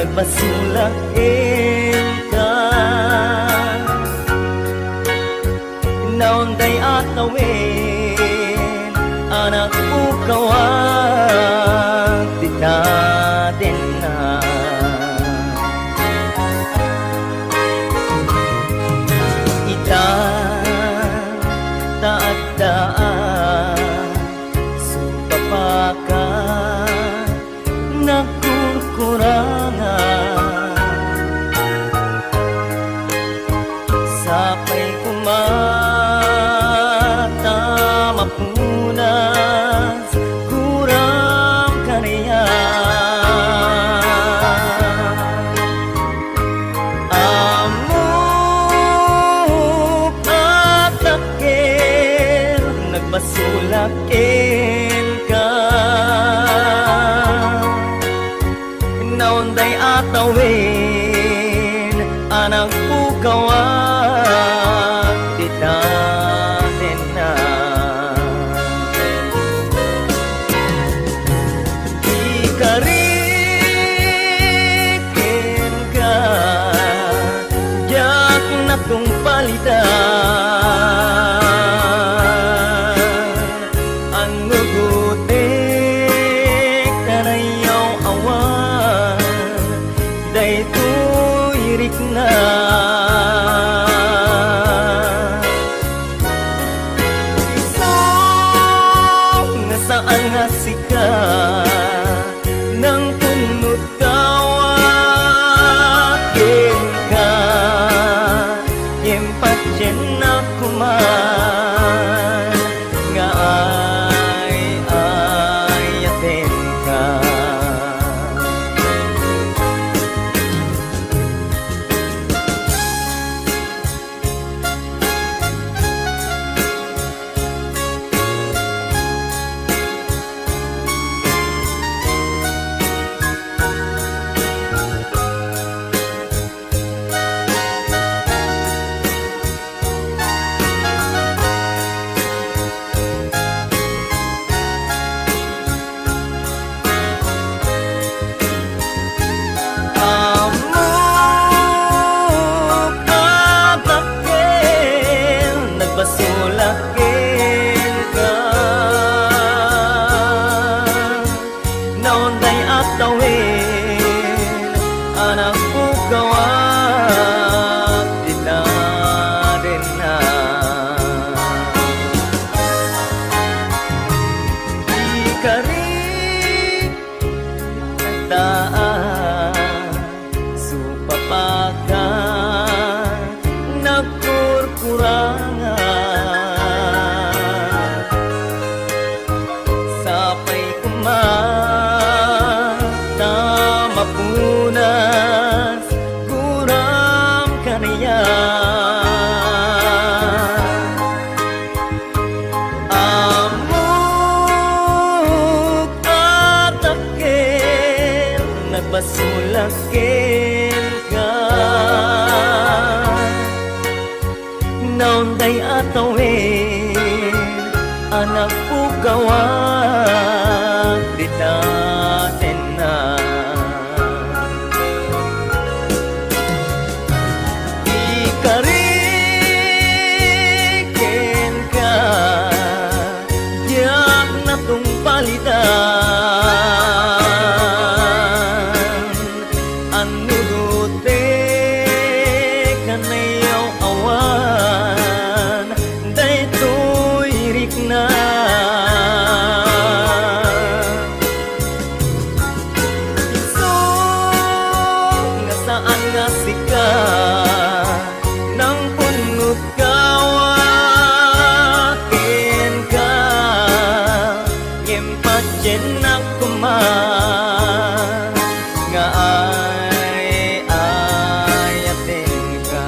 nagbasulain ka. Naunday at tawin, anak ukawag di natin na. Ita taat-daan supapaka nagkukurangan sapay kumata mapunas kurang kaniya. Amok at takir nagbasulakin ka. Naunday at tawin, anak ukawag di natin na. Ikarikin ka, yak na kong palitan. Ang nugutik na nayaw awan, daytoy irik na. Nga saan nga sika nang punot kawakin ka, impatyen na kuman nga ayatin ka. Basulakin ka. Naunday at tawin, anak ukawag di natin na. Ikarik nagdaan supapakan nagkurkurangan sapay kumata mapunas kurang kaniya. Amok at takil nagbasulakin ka. Naunday at tawin, anak ukawag di natin na. Ikarikin ka, yak na tong palitan. Ang nugutik ka nayaw awan, daytoy irik na. So, nga saan nga sika nang punot kawakin ka, impatyen na kuman nga ayatin ka.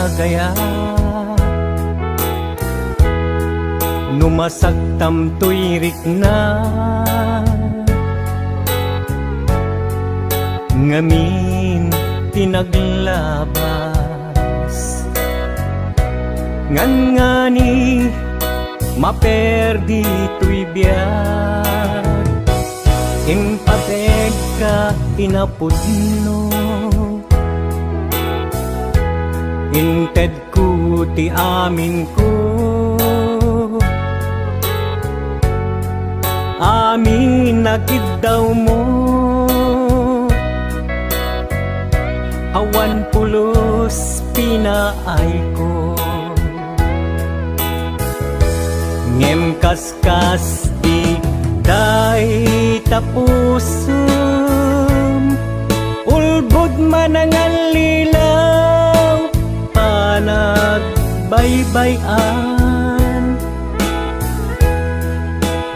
agaya numasagtam tuyrik na ngamin tinaglabas ngan ngani maperdi tuy biyak impateg ka inapudno inted ku ti amin ko amin nakid daw mo awan pulos pinaay ko ngem kaskas di day tapusum ulbod manangan lilaw panagbaybayan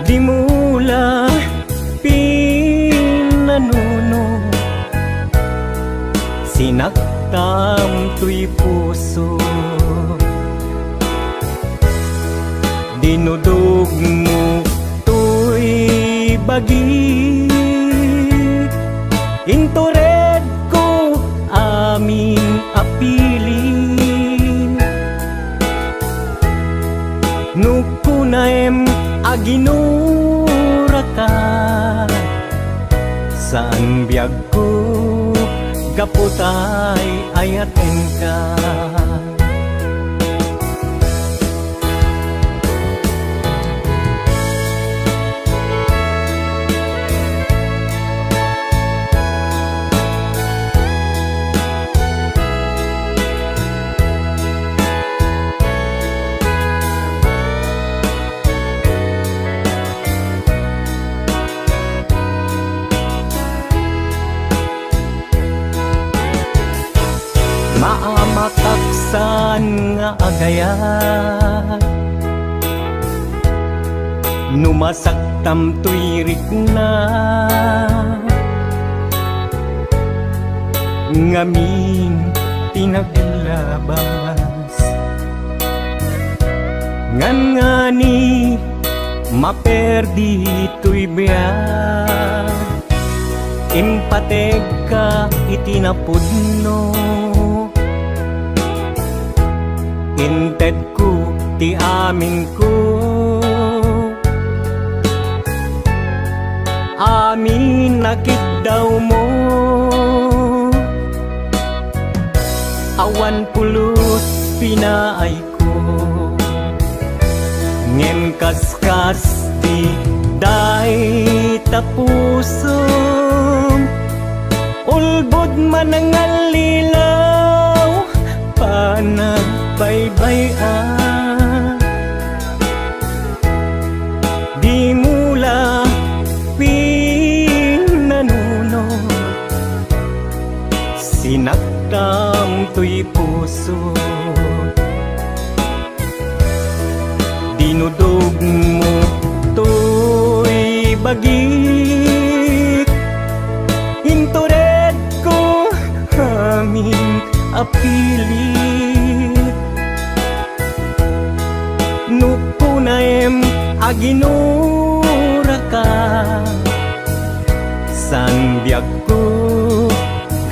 di mula pinanuno sinaktam tuy puso dinudog mo tuy bagi intured ko aming apili nukunaem aginura ka saan biyag ko gaputay ayaten ka maamataksan nga agaya numasaktam tuyrik na ngamin tinaglabas ngan ngani maperdi tuy biyak impateg ka itinapudno inted ku ti amin ko amin nakid daw mo awan pulos pinaay ko ngem kaskas di day tapusum ulbod manangal lilaw panagbaybayan di mula pinanuno sinaktam tuy puso dinudog mo tuy bagik intured ko aming apilit nukunaem aginura ka san biyag ko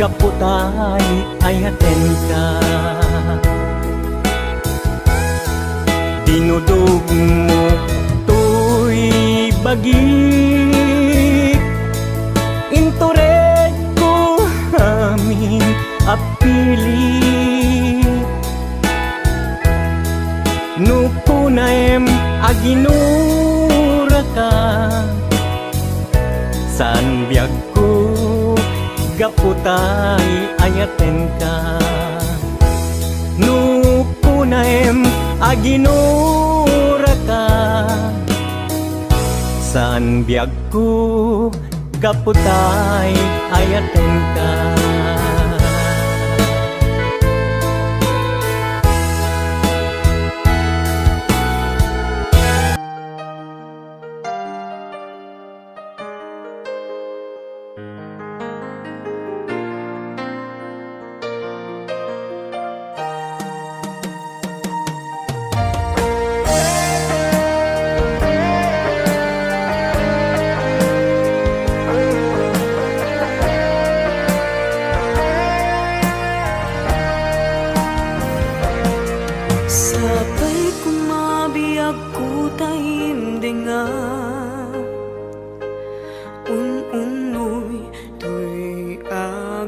gaputay ayaten ka dinudog mo tuy bagik intured ko amin apili nukunaem aginura ka san biyag ko gaputay ayaten ka nukunaem aginura ka san biyag ko gaputay ayaten ka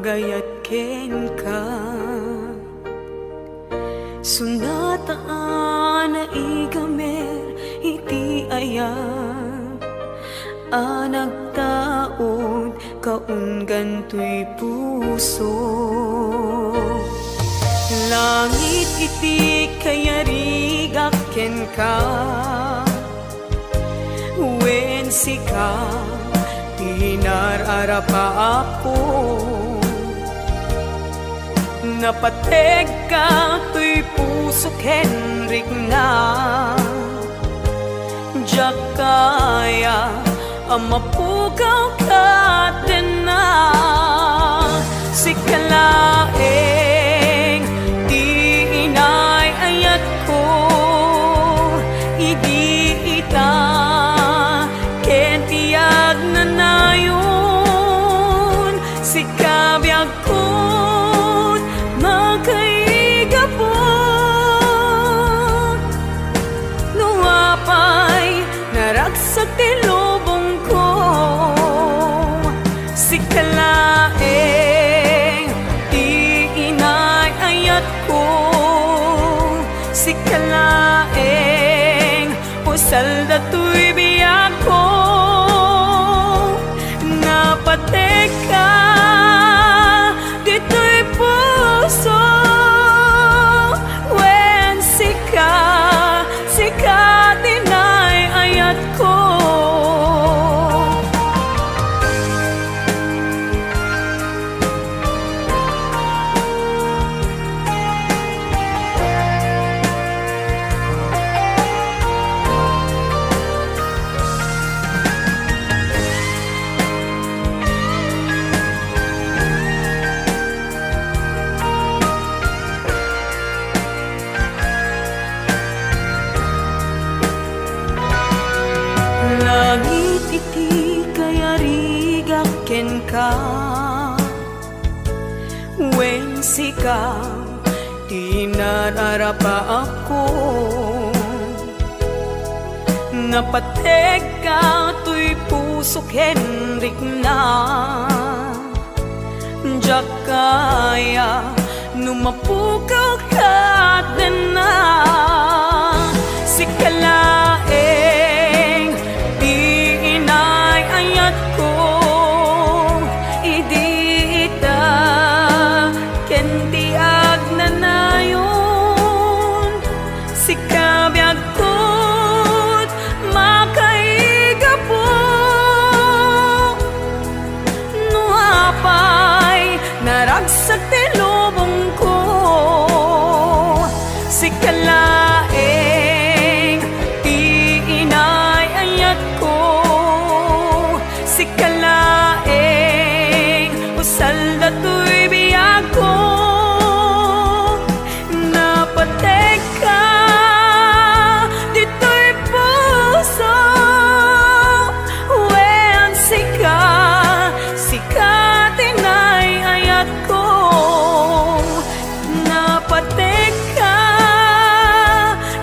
magayat ken ka. Sunataan na igamer iti ayat, nagtaod kaunggan to'y puso. Langit iti kayarigak ken ka, wen sika tinararapa ako. Napateg ka to'y puso kenrik na, diyak kaya amapugaw ka din na. Sikalaeng di inay ayat ko, idi ita ken tiyag na nayon. Sikabiyag ko magkaigapon, nuapay naragsak ti lubong ko. Sikalaeng di inay ayat ko, sikalaeng usal dato'y biyak ko. Napatek ka dito'y puso, wen sika tinay ayat ko. Langit iti kayarigak ken ka, wen sika tinararapa ako. Napateg ka to'y puso kenrik na, diyak kaya numapugaw ka din na. Sikalaeng di inay ayat ko, idi ita ken tiyag na nayon. Sikabiyag ko't makaigapon, nuapay naragsak ti lubong ko. Sikalaeng di inay ayat ko, sikalaeng usal dato'y biyak ko. Napateg ka dito'y puso, wen sika tinay ayat ko. Napateg ka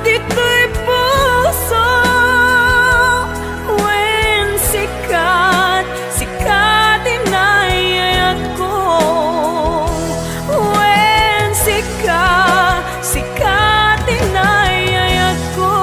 dito'y puso, wen sika tinay ayat ko. Wen sika tinay ayat ko.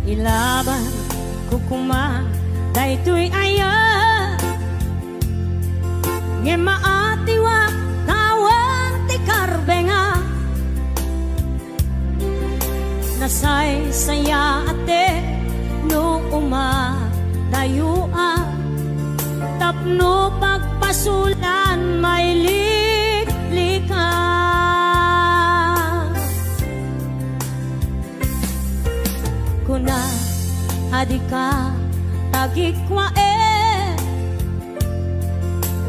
Ilaban kukuma daytoy ayat, nge maatiwa tawan ti karbenga. Nasay saya ate no umadayua, tapno pagpasulan may liklika. Kuna adika tagikwa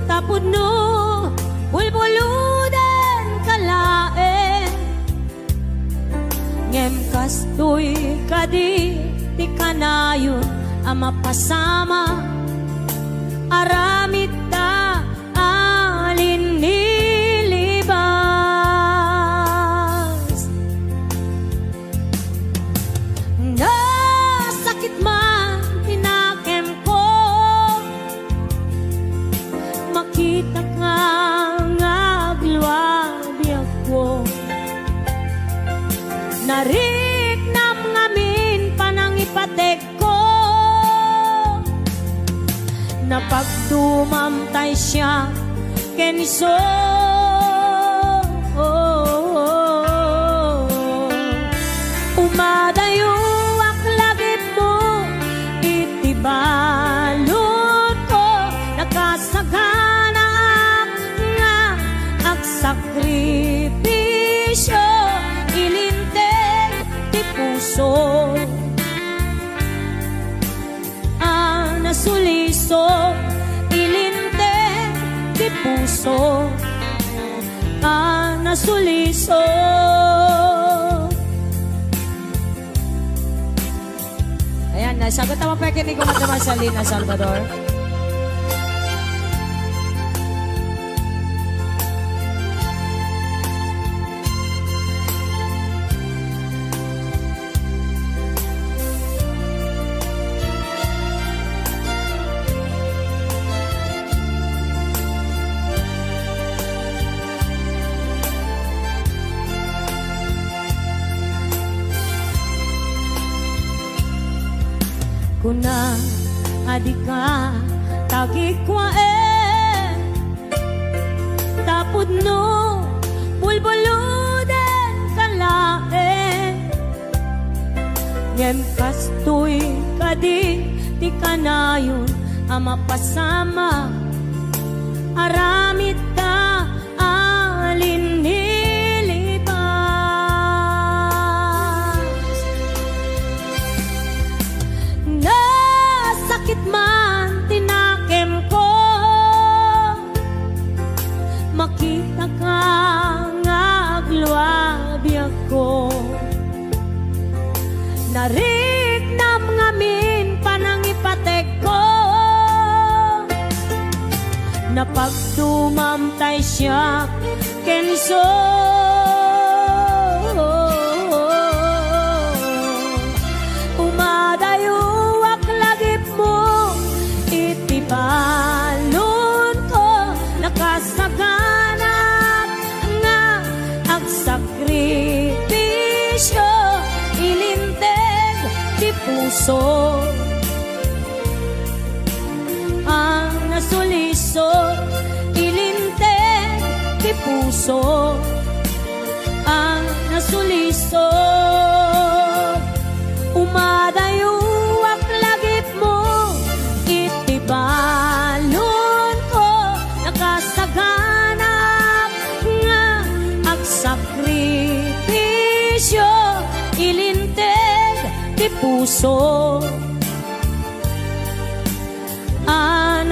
tapod no bulbuludan kalae. Ngem kastoy kadi ti kanayon ang mapasama, makita ka nga agluwabi ako. Nariknam ngamin panang ipatek ko, napagdumamtay siya keniso. Umadayo ak lagip mo, itibalot ko, nakasagana nga ak sakripisyo, ilinteg ti puso. Nasuliso, ilinteg ti puso. Nasuliso. Ayan, nasagot naman pa kinig ko naman sa Lina Salvador. Kuna adika tagikwaen, tapod no bulbuluden kalaen. Ngem kastoy kadi ti kanayon ama pasama, aramid ka alin nilibas. Nasakit man tinakem ko, makita ka nga agluwabi ako. Nariknam ngamin panang ipatek ko, napagdumamtay siya kenso. Umadayo ak lagip mo, itibalon ko, nakasaganap nga ang sakripisyo, ilinteg ti puso. Ang nasuliso, ilinteg ti puso. Ang nasuliso. Umadayo ak lagip mo, itibalon ko, nakasaganap nga ang sakripisyo, ilinteg ti puso.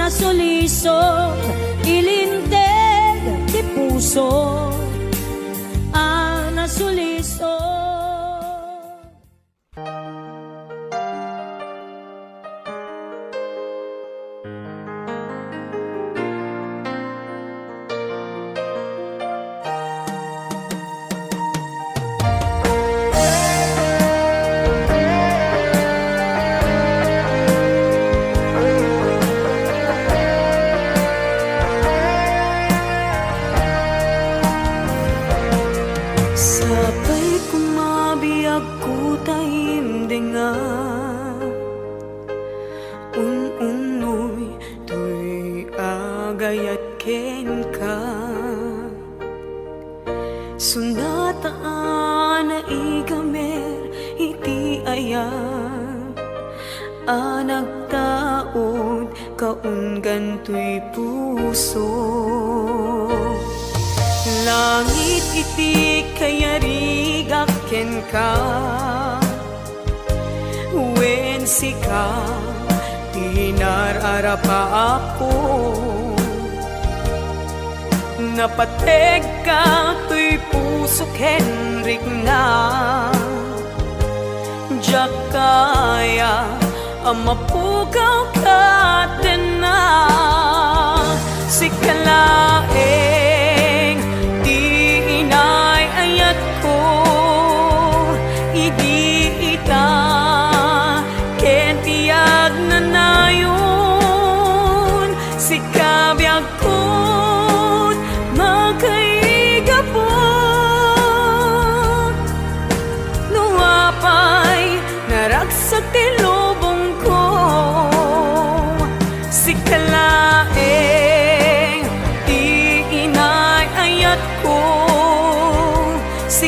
Nasuliso, ilinteg ti puso. Nasuliso. Sabay kumabiyag ko tahimdinga, unoy tuy agayat ken ka. Sunataan na igamer iti ayat, nagtaod kaunggan tuy puso. Langit iti kayarigak ken ka, wen sika tinararapa ako. Napateg ka tuy puso ken rikna, jak kaya amapugaw ka din na. Sikalaeng di inay ayat ko, idi ita ken tiyag na nayon. Sikabiyag ko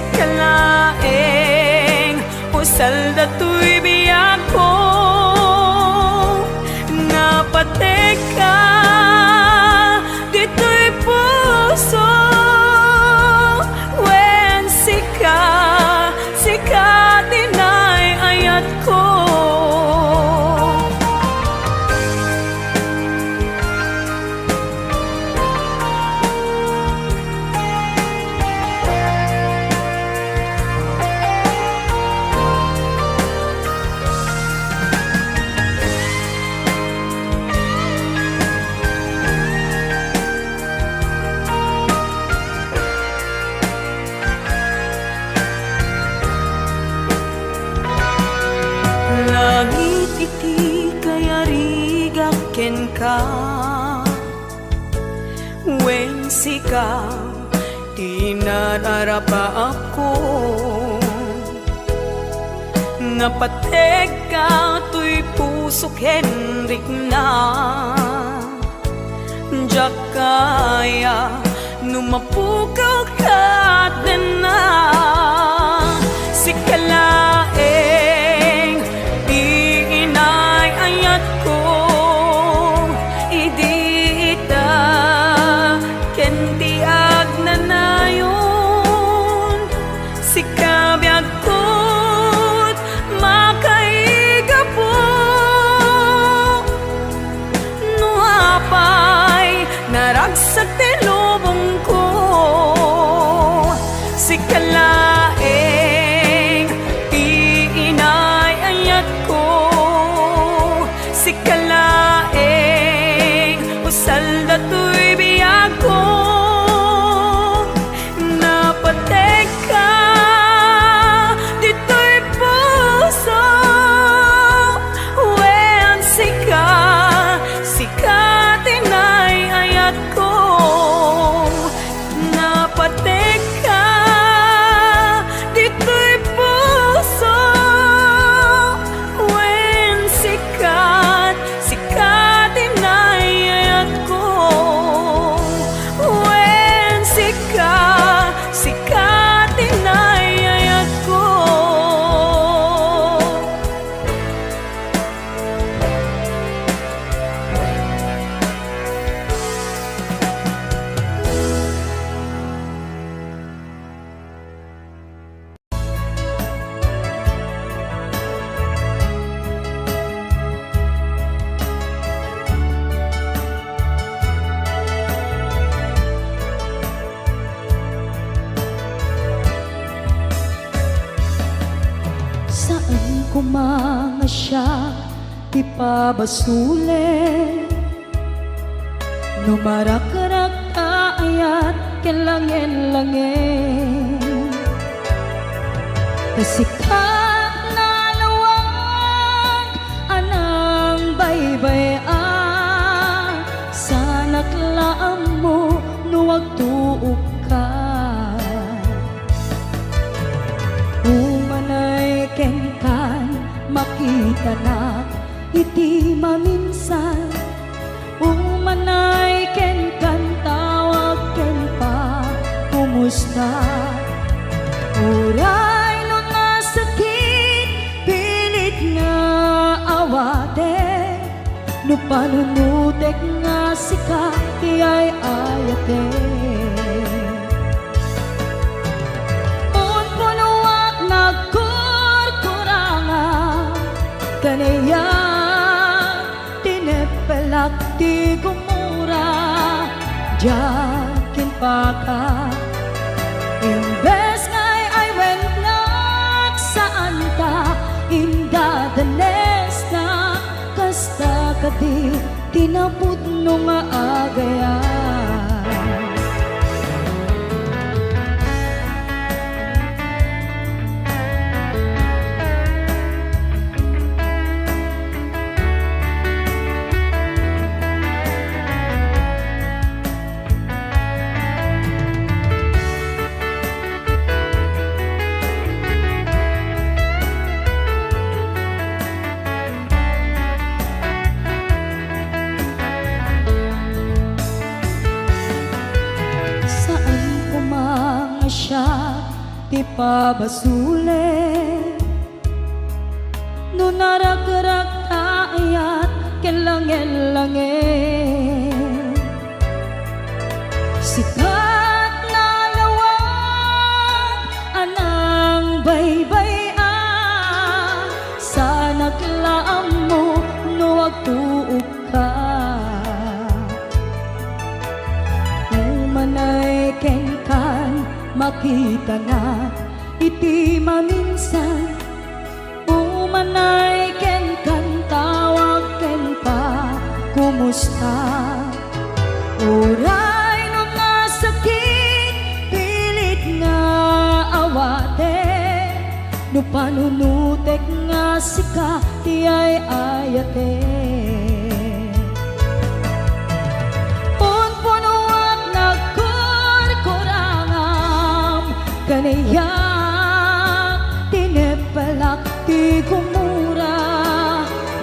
si kalaeng usal dato'y biyak ko napateka dito'y puso when sika dinay ayat ko. Langit iti kaya rigaken ka when sika tinarapa ako napateg ka to'y pusok Henrik na diyak kaya numapukaw ka din na si kalaeng inay ayat ko idita kendi agnanayon si kabyag ko't makaiga po nuapay naragsak ti lubong ko si kalaeng inay ayat ko si kalaeng usal dato'y biyak ko napateka dito'y puso when sika tinay ayat ko napateka dito'y puso when sikat inayat ko when sikat inayat ko. Saan ko mga siya ipabasulit numarakarag ayat kelangin-langin kasikat na lawag anang baybayan sa naklaan mo nuwag tuog ka umanay kenkan makita na iti maminsan umanay kenkan tawag ken pa kumusta uray no nga sakit pilit nga awate no panunutek nga sika iyay ayate kaniya tinepelak ti gumura jakin paka imbes ngay ay wennak saan ta indadanes na kasta kadi tinapud no maagayan. ti pabasule. No naragrak taayat ken langel-langel, sikat na lawag anang baybay-an, sa naglaam mo no agtuog ka. Umanay ken kan makita na iti maminsan, umanay ken kan tawag ken pa kumusta. Uray no nasakit pilit nga awate, no panunutek nga sika ti ay ayate. Punpunuak nagkurkurangam kaniyak tinepelak ti kumura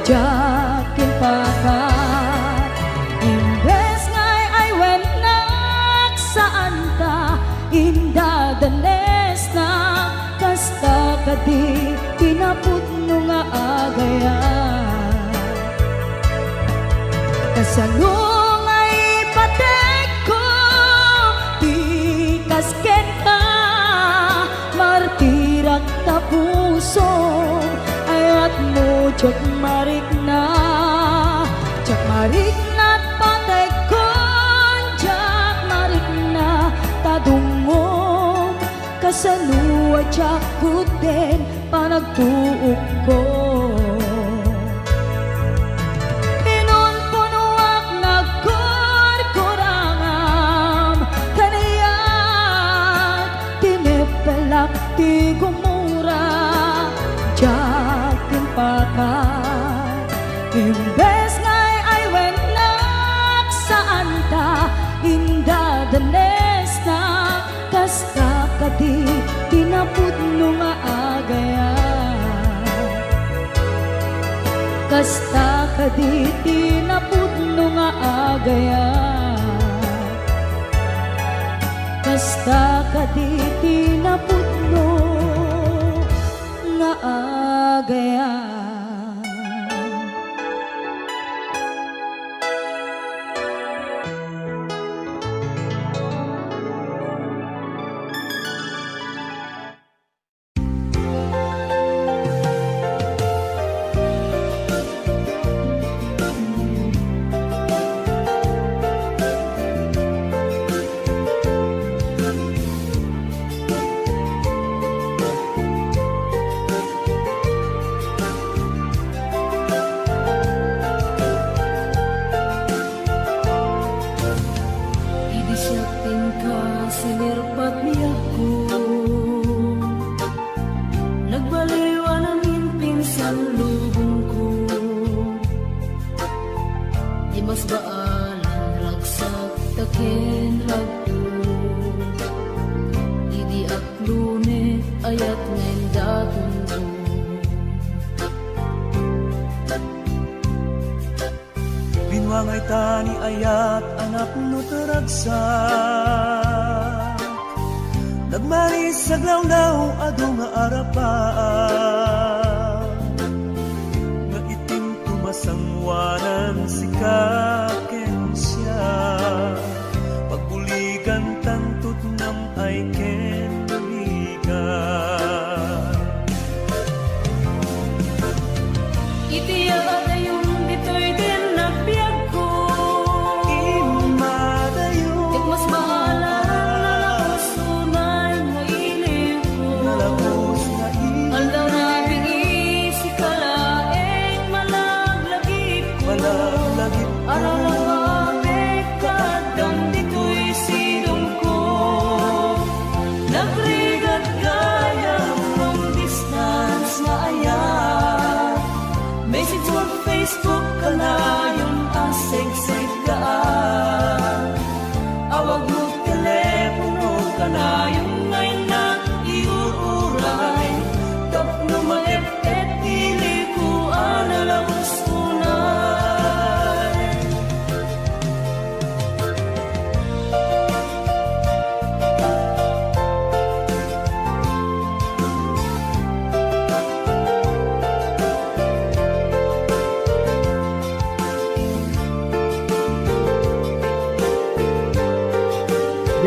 jakin pakat. Imbes ngay ay wenak saan ta indadanes na, kasta kadi pinaputno nga agayan. Kasanong ay patek ko di kasken ka, martirak tapuso ayat mo jok marik na, jak marik na patek ko, jak marik na tadungom, kasanuwa jak kuten panagtuog ko. Pinunpunuak nagkurkurangam kaniyak tinepelak ti gumura jakin pakat. Imbes ngay ay wenak saan ta indadanes na, kasta kadi pinaputno nga agayan. Kasta kadi pinaputno nga agayan. Kasta kadi pinaputno nga agayan. Mas baalan ragsak taken hagto, idi aklune ayat ngayon daton mo. Binwangay tani ayat anak no taragsak, nagmaris sa glawlaw ado nga arapaan, nga itim tumasangwanan si kaken siya, pagbuligan tantut nam ay ken buligan. Itiya yung dito'y din nagbiag ko, Imadayo mas baalan nalakos tunay nga ilig ko. nalabos na Aldaw na bingi si kalaeng malaglagip ko. imalagit Araw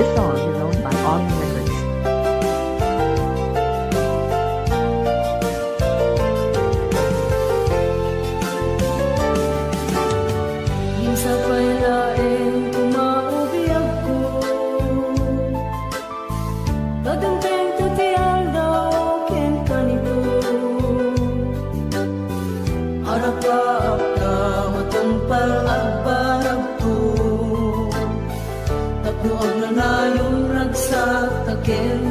This song is owned by Austin Records. Minsan pa'y laing kumaubiyag ko Dadanteng tutiyan daw ken kanito Harap ka ka matampal at parang to Tapno ang nanayong ragsak takin